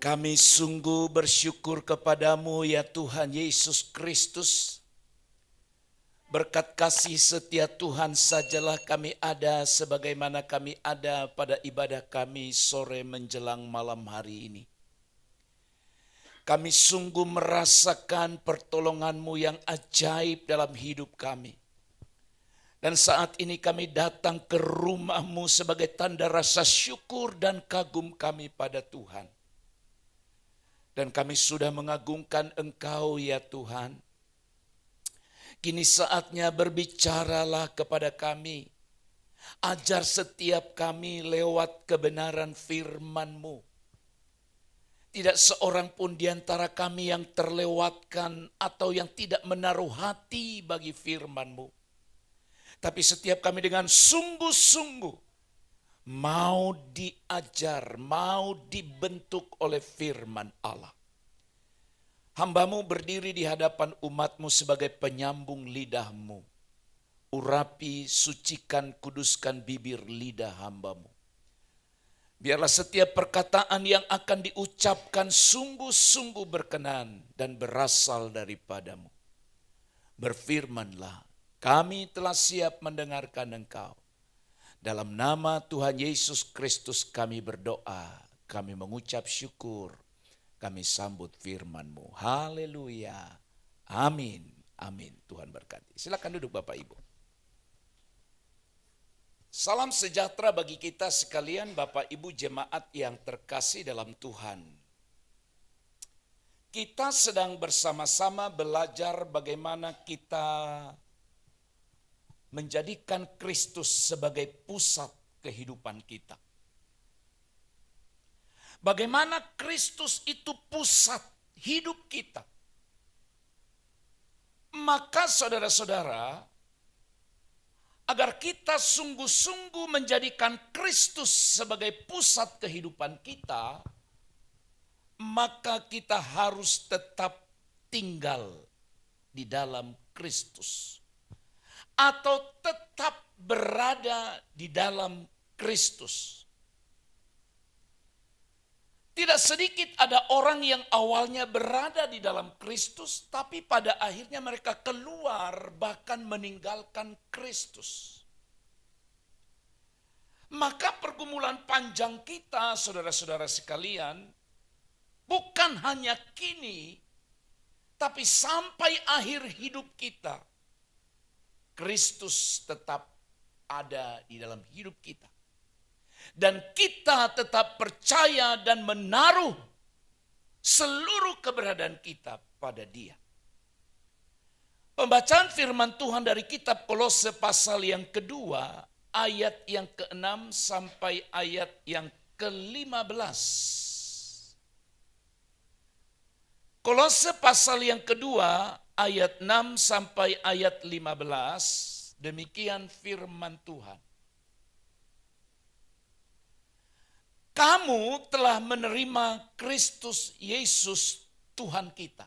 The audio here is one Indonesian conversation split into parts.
Kami sungguh bersyukur kepadamu ya Tuhan Yesus Kristus. Berkat kasih setia Tuhan sajalah kami ada sebagaimana kami ada pada ibadah kami sore menjelang malam hari ini. Kami sungguh merasakan pertolongan-Mu yang ajaib dalam hidup kami. Dan saat ini kami datang ke rumah-Mu sebagai tanda rasa syukur dan kagum kami pada Tuhan. Dan kami sudah mengagungkan Engkau ya Tuhan. Kini saatnya berbicaralah kepada kami. Ajar setiap kami lewat kebenaran firman-Mu. Tidak seorang pun di antara kami yang terlewatkan atau yang tidak menaruh hati bagi firman-Mu. Tapi setiap kami dengan sungguh-sungguh mau diajar, mau dibentuk oleh firman Allah. Hamba-Mu berdiri di hadapan umat-Mu sebagai penyambung lidah-Mu. Urapi, sucikan, kuduskan bibir lidah hamba-Mu. Biarlah setiap perkataan yang akan diucapkan sungguh-sungguh berkenan dan berasal daripada-Mu. Berfirmanlah, kami telah siap mendengarkan Engkau. Dalam nama Tuhan Yesus Kristus kami berdoa, kami mengucap syukur, kami sambut firman-Mu. Haleluya. Amin. Amin. Tuhan berkati. Silakan duduk Bapak Ibu. Salam sejahtera bagi kita sekalian Bapak Ibu jemaat yang terkasih dalam Tuhan. Kita sedang bersama-sama belajar bagaimana kita menjadikan Kristus sebagai pusat kehidupan kita. Bagaimana Kristus itu pusat hidup kita. Maka saudara-saudara, agar kita sungguh-sungguh menjadikan Kristus sebagai pusat kehidupan kita, maka kita harus tetap tinggal di dalam Kristus. Atau tetap berada di dalam Kristus. Tidak sedikit ada orang yang awalnya berada di dalam Kristus, tapi pada akhirnya mereka keluar bahkan meninggalkan Kristus. Maka pergumulan panjang kita, saudara-saudara sekalian, bukan hanya kini, tapi sampai akhir hidup kita. Kristus tetap ada di dalam hidup kita. Dan kita tetap percaya dan menaruh seluruh keberadaan kita pada Dia. Pembacaan firman Tuhan dari kitab Kolose pasal yang kedua, ayat yang ke-6 sampai ayat yang ke-15. Kolose pasal yang kedua, ayat 6 sampai ayat 15, demikian firman Tuhan. Kamu telah menerima Kristus Yesus Tuhan kita.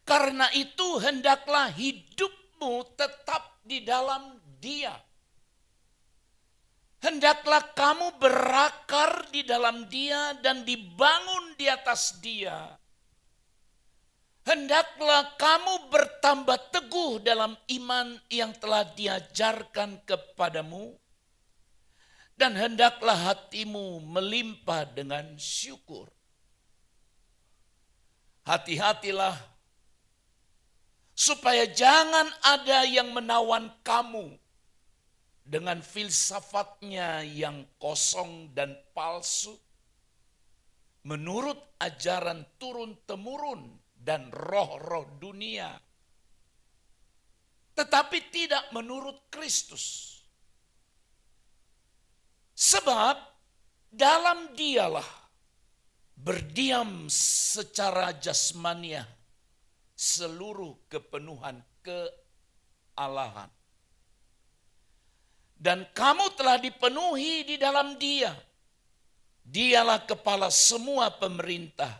Karena itu hendaklah hidupmu tetap di dalam Dia. Hendaklah kamu berakar di dalam Dia dan dibangun di atas Dia. Hendaklah kamu bertambah teguh dalam iman yang telah diajarkan kepadamu. Dan hendaklah hatimu melimpah dengan syukur. Hati-hatilah supaya jangan ada yang menawan kamu dengan filsafatnya yang kosong dan palsu, menurut ajaran turun-temurun dan roh-roh dunia, tetapi tidak menurut Kristus. Sebab dalam Dialah berdiam secara jasmaniah seluruh kepenuhan kealahan. Dan kamu telah dipenuhi di dalam Dia. Dialah kepala semua pemerintah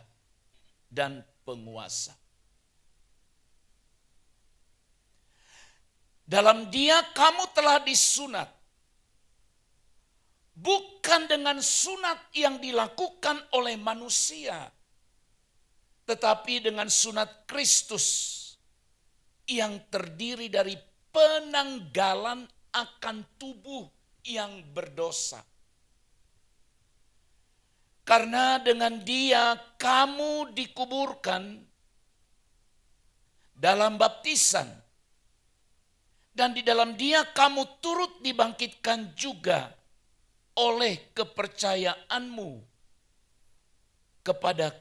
dan penguasa. Dalam Dia kamu telah disunat, bukan dengan sunat yang dilakukan oleh manusia, tetapi dengan sunat Kristus yang terdiri dari penanggalan akan tubuh yang berdosa. Karena dengan Dia kamu dikuburkan dalam baptisan, dan di dalam Dia kamu turut dibangkitkan juga oleh kepercayaanmu kepada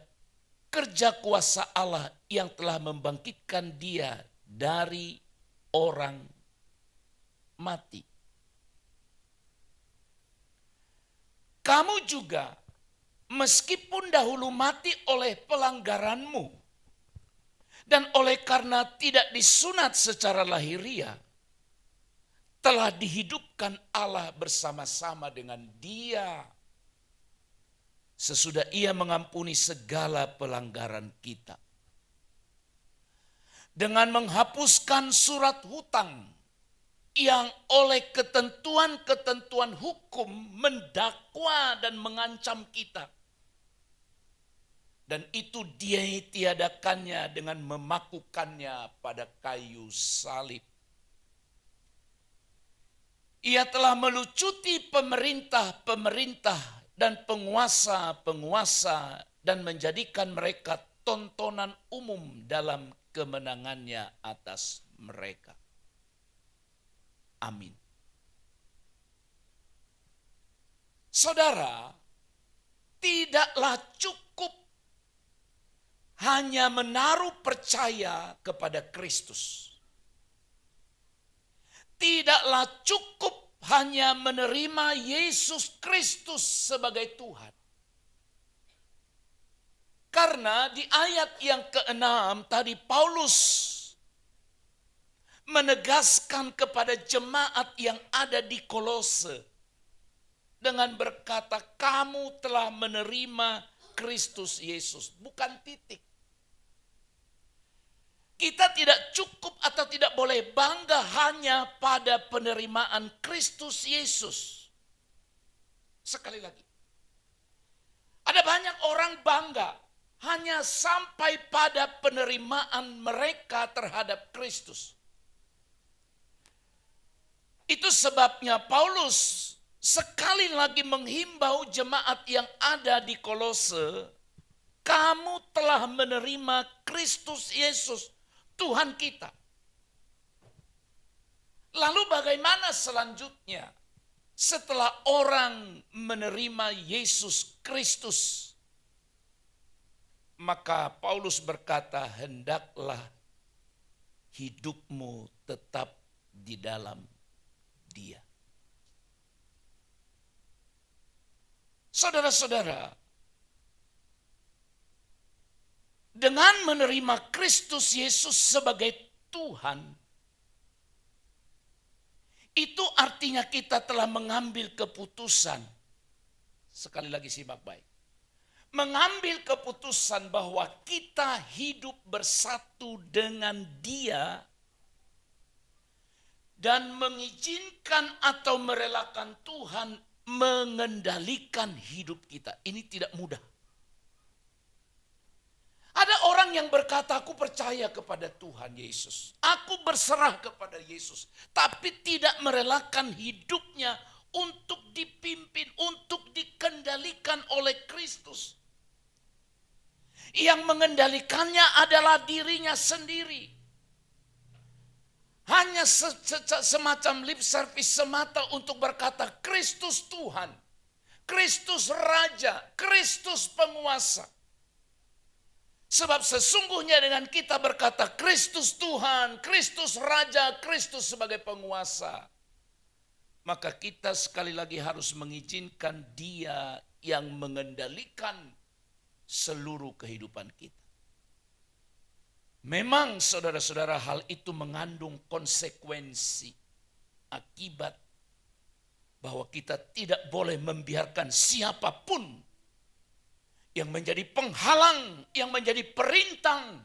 kerja kuasa Allah yang telah membangkitkan Dia dari orang mati. Kamu juga meskipun dahulu mati oleh pelanggaranmu dan oleh karena tidak disunat secara lahiriah, telah dihidupkan Allah bersama-sama dengan Dia sesudah Ia mengampuni segala pelanggaran kita, dengan menghapuskan surat hutang yang oleh ketentuan-ketentuan hukum mendakwa dan mengancam kita. Dan itu Dia tiadakannya dengan memakukannya pada kayu salib. Ia telah melucuti pemerintah-pemerintah dan penguasa-penguasa dan menjadikan mereka tontonan umum dalam kemenangannya atas mereka. Amin. Saudara, tidaklah cukup hanya menaruh percaya kepada Kristus. Tidaklah cukup hanya menerima Yesus Kristus sebagai Tuhan. Karena di ayat yang ke-6 tadi Paulus menegaskan kepada jemaat yang ada di Kolose dengan berkata, kamu telah menerima Kristus Yesus, bukan titik. Kita tidak cukup atau tidak boleh bangga hanya pada penerimaan Kristus Yesus. Sekali lagi, ada banyak orang bangga hanya sampai pada penerimaan mereka terhadap Kristus. Itu sebabnya Paulus sekali lagi menghimbau jemaat yang ada di Kolose, kamu telah menerima Kristus Yesus, Tuhan kita. Lalu bagaimana selanjutnya? Setelah orang menerima Yesus Kristus, maka Paulus berkata, hendaklah hidupmu tetap di dalam Dia. Saudara-saudara, dengan menerima Kristus Yesus sebagai Tuhan, itu artinya kita telah mengambil keputusan. Sekali lagi simak baik. Mengambil keputusan bahwa kita hidup bersatu dengan Dia dan mengizinkan atau merelakan Tuhan mengendalikan hidup kita. Ini tidak mudah. Ada orang yang berkata, aku percaya kepada Tuhan Yesus. Aku berserah kepada Yesus. Tapi tidak merelakan hidupnya untuk dipimpin, untuk dikendalikan oleh Kristus. Yang mengendalikannya adalah dirinya sendiri. Hanya semacam lip service semata untuk berkata, Kristus Tuhan, Kristus Raja, Kristus Penguasa. Sebab sesungguhnya dengan kita berkata Kristus Tuhan, Kristus Raja, Kristus sebagai penguasa, maka kita sekali lagi harus mengizinkan Dia yang mengendalikan seluruh kehidupan kita. Memang saudara-saudara, hal itu mengandung konsekuensi, akibat bahwa kita tidak boleh membiarkan siapapun yang menjadi penghalang, yang menjadi perintang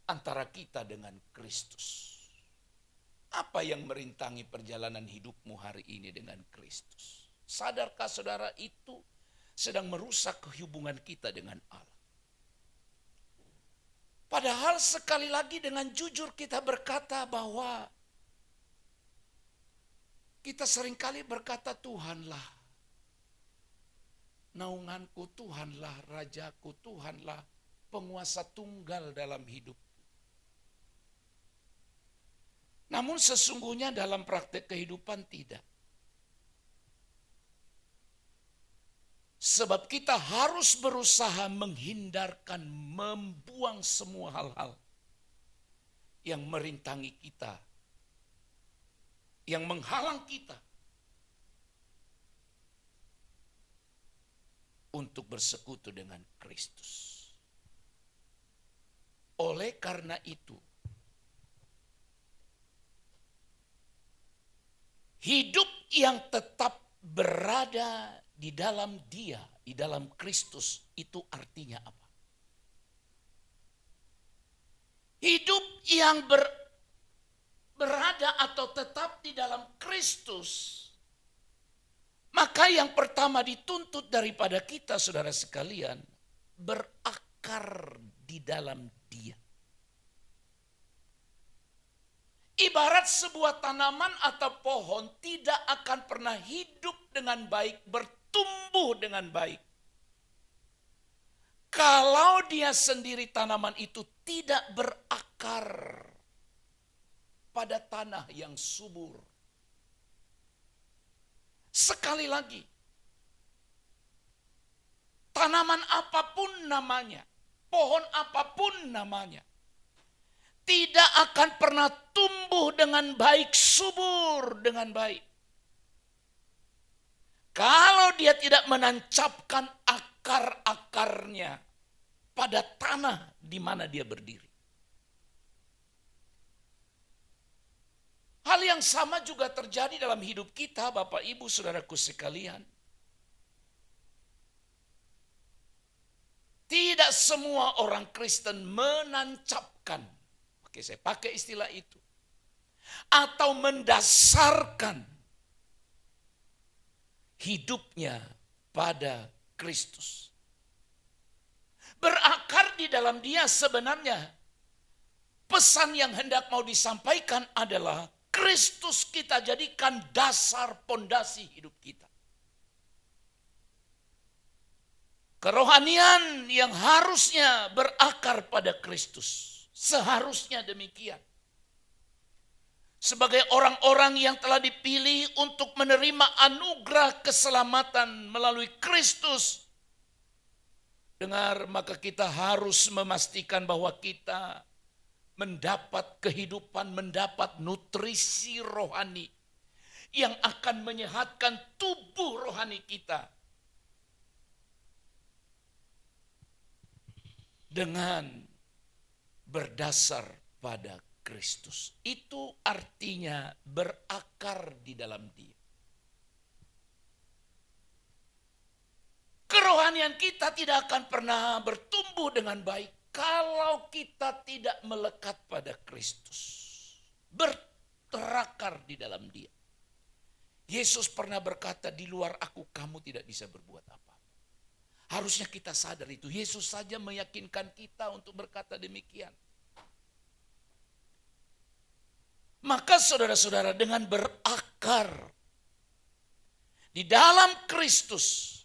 antara kita dengan Kristus. Apa yang merintangi perjalanan hidupmu hari ini dengan Kristus? Sadarkah saudara itu sedang merusak hubungan kita dengan Allah? Padahal sekali lagi dengan jujur kita berkata bahwa kita seringkali berkata Tuhanlah naunganku, Tuhanlah rajaku, Tuhanlah penguasa tunggal dalam hidup. Namun sesungguhnya dalam praktek kehidupan tidak. Sebab kita harus berusaha menghindarkan, membuang semua hal-hal yang merintangi kita, yang menghalang kita untuk bersekutu dengan Kristus. Oleh karena itu, hidup yang tetap berada di dalam Dia, di dalam Kristus, itu artinya apa? Hidup yang berada atau tetap di dalam Kristus, maka yang pertama dituntut daripada kita, saudara sekalian, berakar di dalam Dia. Ibarat sebuah tanaman atau pohon tidak akan pernah hidup dengan baik, bertumbuh dengan baik, kalau dia sendiri tanaman itu tidak berakar pada tanah yang subur. Sekali lagi, tanaman apapun namanya, pohon apapun namanya, tidak akan pernah tumbuh dengan baik, subur dengan baik, kalau dia tidak menancapkan akar-akarnya pada tanah di mana dia berdiri. Hal yang sama juga terjadi dalam hidup kita, Bapak Ibu Saudaraku sekalian. Tidak semua orang Kristen menancapkan, oke saya pakai istilah itu, atau mendasarkan hidupnya pada Kristus. Berakar di dalam Dia sebenarnya pesan yang hendak mau disampaikan adalah Kristus kita jadikan dasar pondasi hidup kita. Kerohanian yang harusnya berakar pada Kristus, seharusnya demikian. Sebagai orang-orang yang telah dipilih untuk menerima anugerah keselamatan melalui Kristus, dengar, maka kita harus memastikan bahwa kita mendapat kehidupan, mendapat nutrisi rohani yang akan menyehatkan tubuh rohani kita dengan berdasar pada Kristus. Itu artinya berakar di dalam Dia. Kerohanian kita tidak akan pernah bertumbuh dengan baik kalau kita tidak melekat pada Kristus, berakar di dalam Dia. Yesus pernah berkata, di luar aku kamu tidak bisa berbuat apa. Harusnya kita sadar itu. Yesus saja meyakinkan kita untuk berkata demikian. Maka saudara-saudara, dengan berakar di dalam Kristus,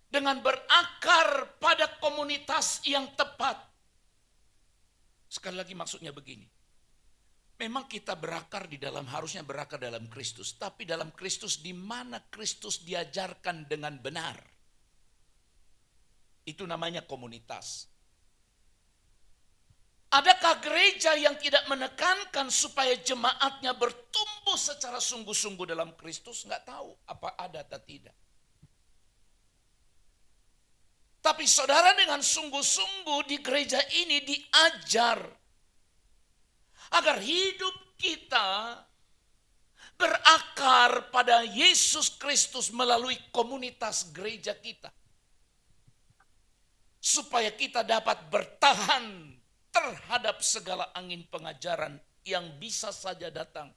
dengan berakar pada komunitas yang tepat. Sekali lagi maksudnya begini. Memang kita berakar di dalam, harusnya berakar dalam Kristus. Tapi dalam Kristus, di mana Kristus diajarkan dengan benar. Itu namanya komunitas. Adakah gereja yang tidak menekankan supaya jemaatnya bertumbuh secara sungguh-sungguh dalam Kristus? Enggak tahu apa ada atau tidak. Tapi saudara, dengan sungguh-sungguh di gereja ini diajar agar hidup kita berakar pada Yesus Kristus melalui komunitas gereja kita. Supaya kita dapat bertahan terhadap segala angin pengajaran yang bisa saja datang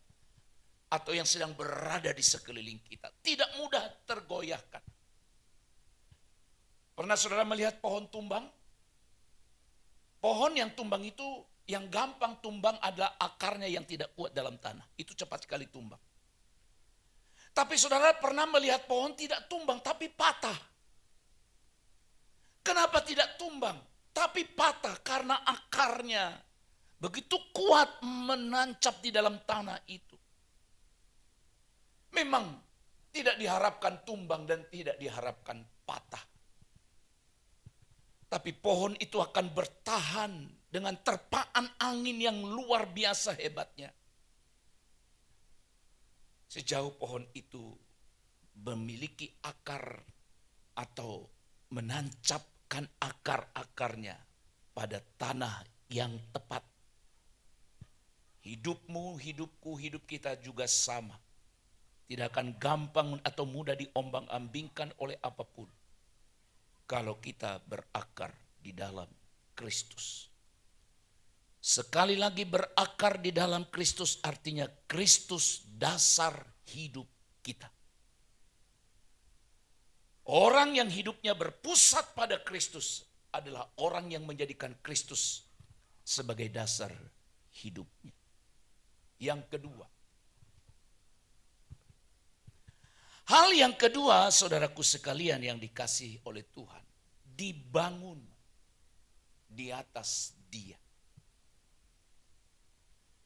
atau yang sedang berada di sekeliling kita. Tidak mudah tergoyahkan. Pernah saudara melihat pohon tumbang? Pohon yang tumbang itu, yang gampang tumbang adalah akarnya yang tidak kuat dalam tanah. Itu cepat sekali tumbang. Tapi saudara pernah melihat pohon tidak tumbang tapi patah. Kenapa tidak tumbang? Tapi patah karena akarnya begitu kuat menancap di dalam tanah itu. Memang tidak diharapkan tumbang dan tidak diharapkan patah. Tapi pohon itu akan bertahan dengan terpaan angin yang luar biasa hebatnya. Sejauh pohon itu memiliki akar atau menancapkan akar-akarnya pada tanah yang tepat. Hidupmu, hidupku, hidup kita juga sama. Tidak akan gampang atau mudah diombang-ambingkan oleh apapun. Kalau kita berakar di dalam Kristus. Sekali lagi berakar di dalam Kristus artinya Kristus dasar hidup kita. Orang yang hidupnya berpusat pada Kristus adalah orang yang menjadikan Kristus sebagai dasar hidupnya. Yang kedua. Hal yang kedua, saudaraku sekalian yang dikasihi oleh Tuhan, dibangun di atas Dia.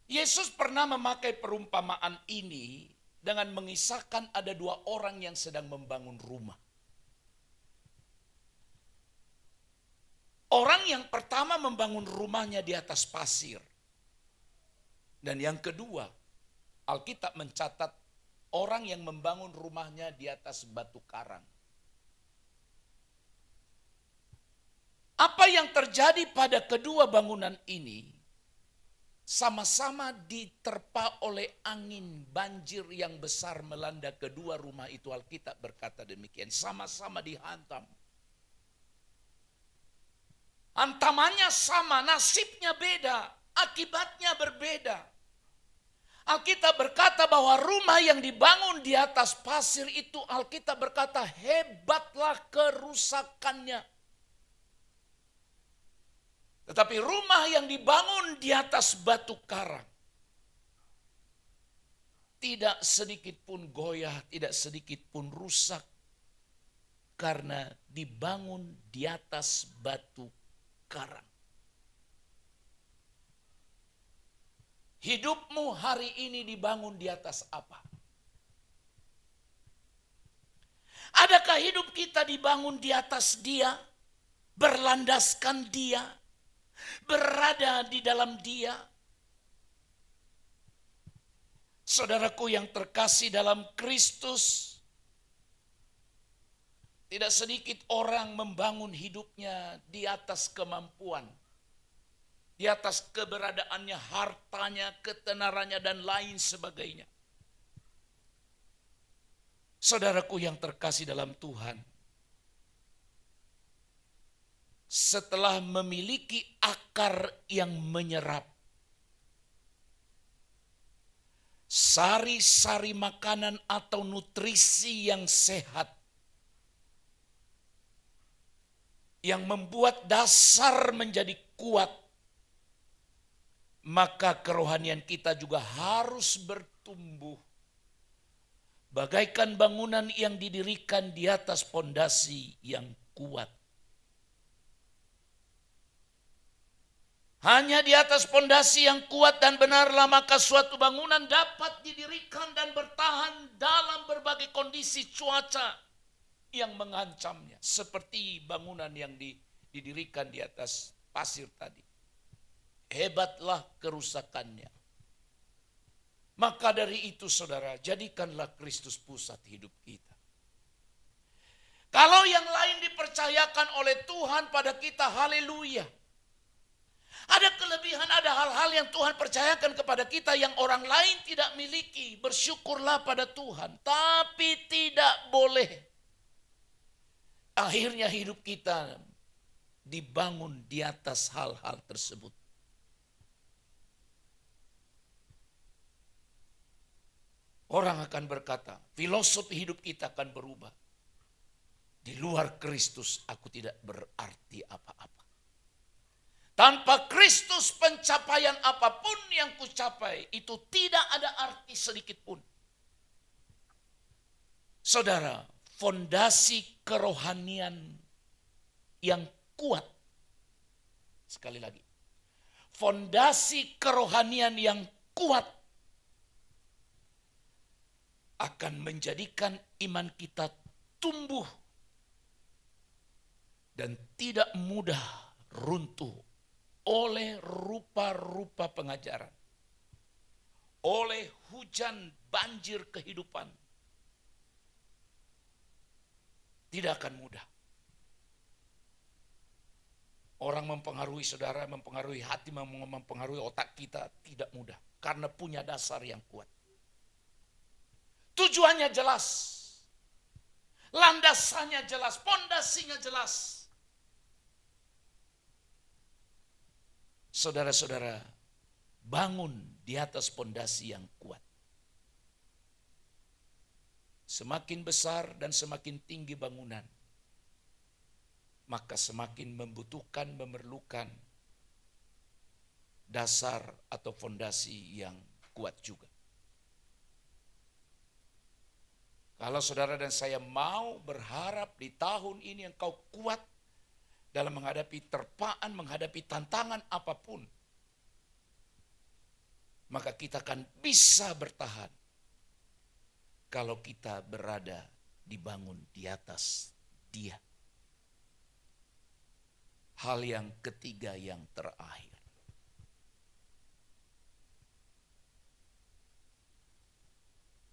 Yesus pernah memakai perumpamaan ini dengan mengisahkan ada dua orang yang sedang membangun rumah. Orang yang pertama membangun rumahnya di atas pasir. Dan yang kedua, Alkitab mencatat orang yang membangun rumahnya di atas batu karang. Apa yang terjadi pada kedua bangunan ini sama-sama diterpa oleh angin banjir yang besar melanda kedua rumah itu. Alkitab berkata demikian, sama-sama dihantam. Hantamannya sama, nasibnya beda, akibatnya berbeda. Alkitab berkata bahwa rumah yang dibangun di atas pasir itu, Alkitab berkata hebatlah kerusakannya. Tetapi rumah yang dibangun di atas batu karang, tidak sedikit pun goyah, tidak sedikit pun rusak. Karena dibangun di atas batu karang. Hidupmu hari ini dibangun di atas apa? Adakah hidup kita dibangun di atas Dia, berlandaskan Dia, berada di dalam Dia? Saudaraku yang terkasih dalam Kristus, tidak sedikit orang membangun hidupnya di atas kemampuan, di atas keberadaannya, hartanya, ketenarannya, dan lain sebagainya. Saudaraku yang terkasih dalam Tuhan, setelah memiliki akar yang menyerap, sari-sari makanan atau nutrisi yang sehat, yang membuat dasar menjadi kuat, maka kerohanian kita juga harus bertumbuh. Bagaikan bangunan yang didirikan di atas pondasi yang kuat. Hanya di atas pondasi yang kuat dan benarlah maka suatu bangunan dapat didirikan dan bertahan dalam berbagai kondisi cuaca yang mengancamnya. Seperti bangunan yang didirikan di atas pasir tadi. Hebatlah kerusakannya. Maka dari itu saudara, jadikanlah Kristus pusat hidup kita. Kalau yang lain dipercayakan oleh Tuhan pada kita, haleluya. Ada kelebihan, ada hal-hal yang Tuhan percayakan kepada kita yang orang lain tidak miliki. Bersyukurlah pada Tuhan. Tapi tidak boleh akhirnya hidup kita dibangun di atas hal-hal tersebut. Orang akan berkata, filosofi hidup kita akan berubah. Di luar Kristus aku tidak berarti apa-apa. Tanpa Kristus pencapaian apapun yang kucapai itu tidak ada arti sedikit pun. Saudara, fondasi kerohanian yang kuat. Sekali lagi. Fondasi kerohanian yang kuat akan menjadikan iman kita tumbuh dan tidak mudah runtuh oleh rupa-rupa pengajaran, oleh hujan banjir kehidupan. Tidak akan mudah. Orang mempengaruhi saudara, mempengaruhi hati, mempengaruhi otak kita tidak mudah. Karena punya dasar yang kuat. Tujuannya jelas. Landasannya jelas, pondasinya jelas. Saudara-saudara, bangun di atas pondasi yang kuat. Semakin besar dan semakin tinggi bangunan, maka semakin memerlukan dasar atau fondasi yang kuat juga. Kalau saudara dan saya mau berharap di tahun ini engkau kuat dalam menghadapi terpaan, menghadapi tantangan apapun, maka kita akan bisa bertahan kalau kita berada dibangun di atas Dia. Hal yang ketiga yang terakhir.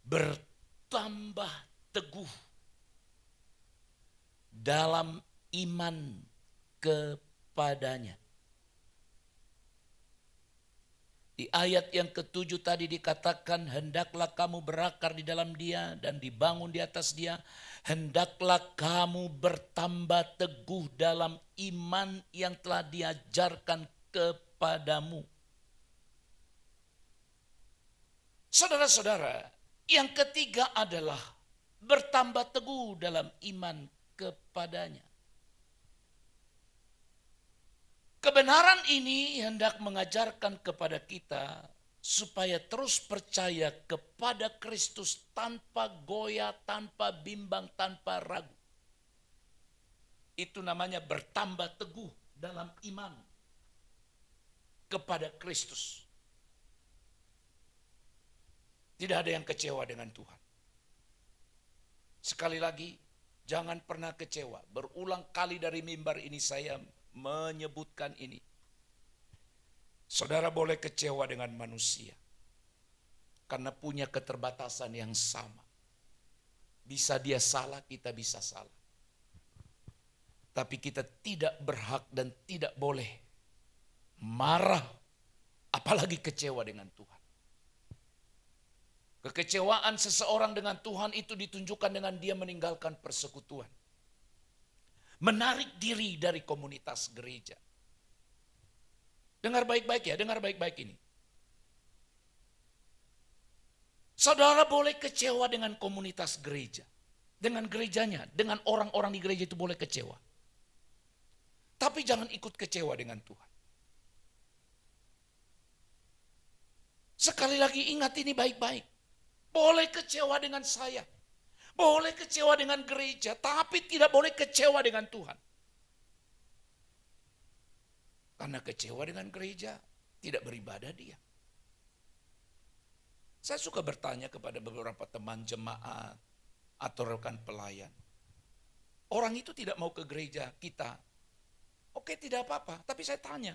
Bertambah teguh dalam iman kepadanya. Di ayat yang ke-7 tadi dikatakan, hendaklah kamu berakar di dalam Dia dan dibangun di atas Dia. Hendaklah kamu bertambah teguh dalam iman yang telah diajarkan kepadamu. Saudara-saudara, yang ketiga adalah bertambah teguh dalam iman kepadanya. Kebenaran ini hendak mengajarkan kepada kita supaya terus percaya kepada Kristus tanpa goyah, tanpa bimbang, tanpa ragu. Itu namanya bertambah teguh dalam iman kepada Kristus. Tidak ada yang kecewa dengan Tuhan. Sekali lagi, jangan pernah kecewa. Berulang kali dari mimbar ini saya menyebutkan ini. Saudara boleh kecewa dengan manusia karena punya keterbatasan yang sama. Bisa dia salah, kita bisa salah. Tapi kita tidak berhak dan tidak boleh marah, apalagi kecewa dengan Tuhan. Kekecewaan seseorang dengan Tuhan itu ditunjukkan dengan dia meninggalkan persekutuan. Menarik diri dari komunitas gereja. Dengar baik-baik ya, dengar baik-baik ini. Saudara boleh kecewa dengan komunitas gereja. Dengan gerejanya, dengan orang-orang di gereja itu boleh kecewa. Tapi jangan ikut kecewa dengan Tuhan. Sekali lagi ingat ini baik-baik. Boleh kecewa dengan saya. Boleh kecewa dengan gereja, tapi tidak boleh kecewa dengan Tuhan. Karena kecewa dengan gereja, tidak beribadah dia. Saya suka bertanya kepada beberapa teman jemaat atau rekan pelayan. Orang itu tidak mau ke gereja kita. Oke, tidak apa-apa, tapi saya tanya.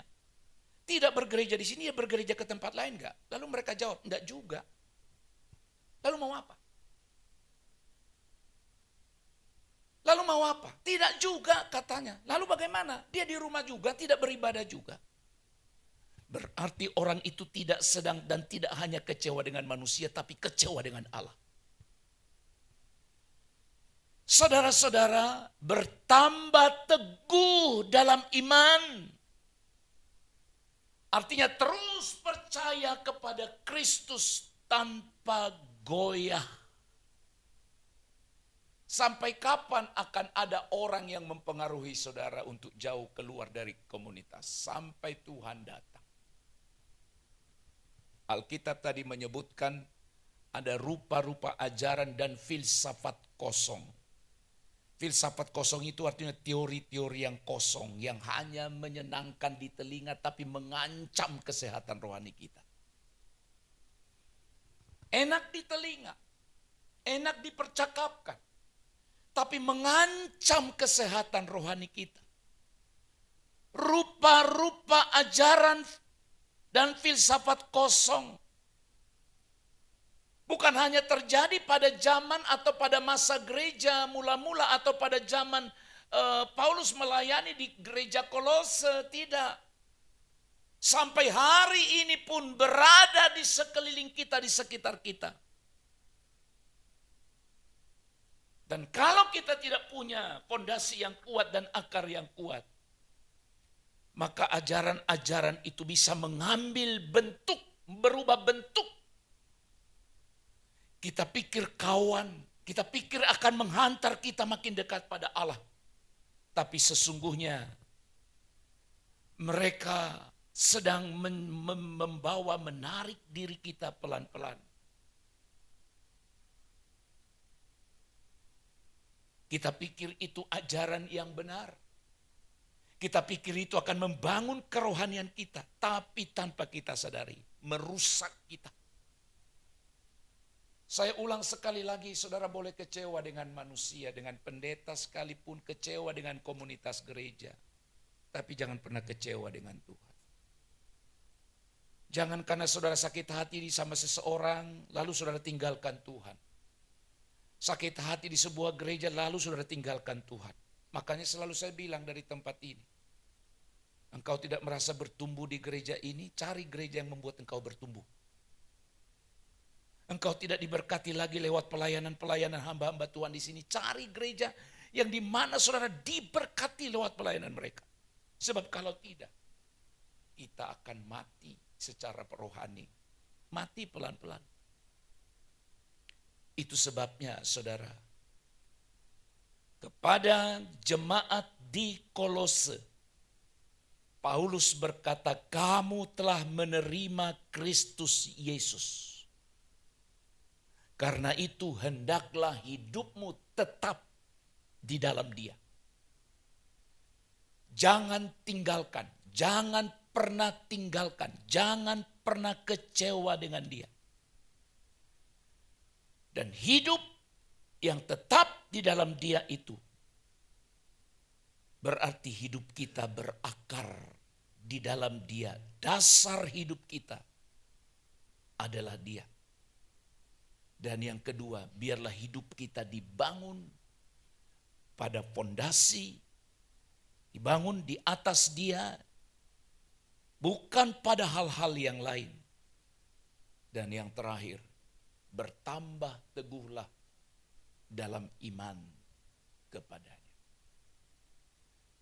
Tidak bergereja di sini, ya bergereja ke tempat lain enggak? Lalu mereka jawab, enggak juga. Lalu mau apa? Lalu mau apa? Tidak juga katanya. Lalu bagaimana? Dia di rumah juga, tidak beribadah juga. Berarti orang itu tidak sedang dan tidak hanya kecewa dengan manusia, tapi kecewa dengan Allah. Saudara-saudara, bertambah teguh dalam iman. Artinya terus percaya kepada Kristus tanpa goyah. Sampai kapan akan ada orang yang mempengaruhi saudara untuk jauh keluar dari komunitas? Sampai Tuhan datang. Alkitab tadi menyebutkan ada rupa-rupa ajaran dan filsafat kosong. Filsafat kosong itu artinya teori-teori yang kosong, yang hanya menyenangkan di telinga tapi mengancam kesehatan rohani kita. Enak di telinga, enak dipercakapkan, tapi mengancam kesehatan rohani kita. Rupa-rupa ajaran dan filsafat kosong bukan hanya terjadi pada zaman atau pada masa gereja mula-mula atau pada zaman Paulus melayani di gereja Kolose, tidak. Sampai hari ini pun berada di sekeliling kita, di sekitar kita. Dan kalau kita tidak punya fondasi yang kuat dan akar yang kuat, maka ajaran-ajaran itu bisa mengambil bentuk, berubah bentuk. Kita pikir kawan, kita pikir akan menghantar kita makin dekat pada Allah. Tapi sesungguhnya mereka sedang membawa, menarik diri kita pelan-pelan. Kita pikir itu ajaran yang benar. Kita pikir itu akan membangun kerohanian kita. Tapi tanpa kita sadari, merusak kita. Saya ulang sekali lagi, saudara boleh kecewa dengan manusia, dengan pendeta sekalipun, kecewa dengan komunitas gereja. Tapi jangan pernah kecewa dengan Tuhan. Jangan karena saudara sakit hati sama seseorang, lalu saudara tinggalkan Tuhan. Sakit hati di sebuah gereja, lalu saudara tinggalkan Tuhan. Makanya selalu saya bilang dari tempat ini, engkau tidak merasa bertumbuh di gereja ini, cari gereja yang membuat engkau bertumbuh. Engkau tidak diberkati lagi lewat pelayanan-pelayanan hamba-hamba Tuhan di sini, cari gereja yang di mana saudara diberkati lewat pelayanan mereka. Sebab kalau tidak, kita akan mati secara rohani. Mati pelan-pelan. Itu sebabnya saudara, kepada jemaat di Kolose, Paulus berkata, kamu telah menerima Kristus Yesus. Karena itu hendaklah hidupmu tetap di dalam Dia. Jangan tinggalkan, jangan pernah tinggalkan, jangan pernah kecewa dengan Dia. Dan hidup yang tetap di dalam Dia itu berarti hidup kita berakar di dalam Dia. Dasar hidup kita adalah Dia. Dan yang kedua, biarlah hidup kita dibangun pada fondasi, dibangun di atas Dia, bukan pada hal-hal yang lain. Dan yang terakhir, bertambah teguhlah dalam iman kepadanya.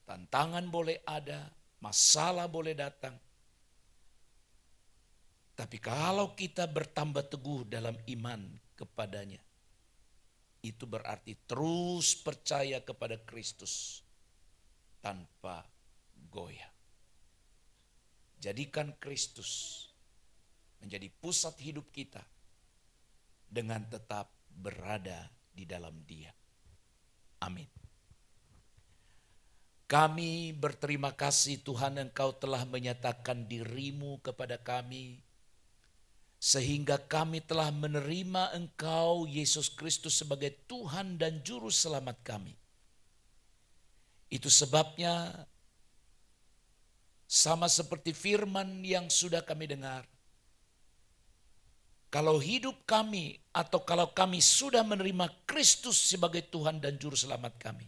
Tantangan boleh ada, masalah boleh datang. Tapi kalau kita bertambah teguh dalam iman kepadanya, itu berarti terus percaya kepada Kristus tanpa goyah. Jadikan Kristus menjadi pusat hidup kita dengan tetap berada di dalam Dia. Amin. Kami berterima kasih Tuhan, Engkau telah menyatakan diri-Mu kepada kami, sehingga kami telah menerima Engkau Yesus Kristus sebagai Tuhan dan Juru Selamat kami. Itu sebabnya sama seperti firman yang sudah kami dengar, kalau hidup kami atau kalau kami sudah menerima Kristus sebagai Tuhan dan Juru Selamat kami,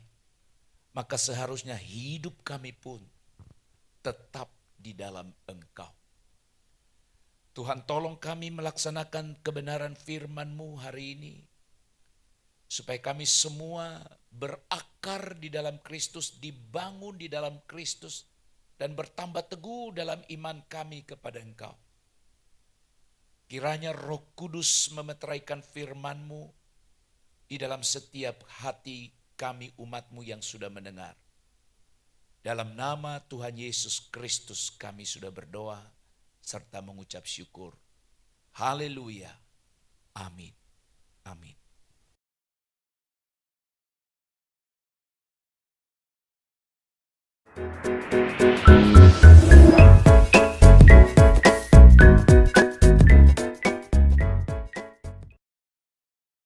maka seharusnya hidup kami pun tetap di dalam Engkau. Tuhan, tolong kami melaksanakan kebenaran firman-Mu hari ini, supaya kami semua berakar di dalam Kristus, dibangun di dalam Kristus, dan bertambah teguh dalam iman kami kepada Engkau. Kiranya Roh Kudus memeteraikan firman-Mu di dalam setiap hati kami umat-Mu yang sudah mendengar. Dalam nama Tuhan Yesus Kristus kami sudah berdoa serta mengucap syukur. Haleluya. Amin. Amin.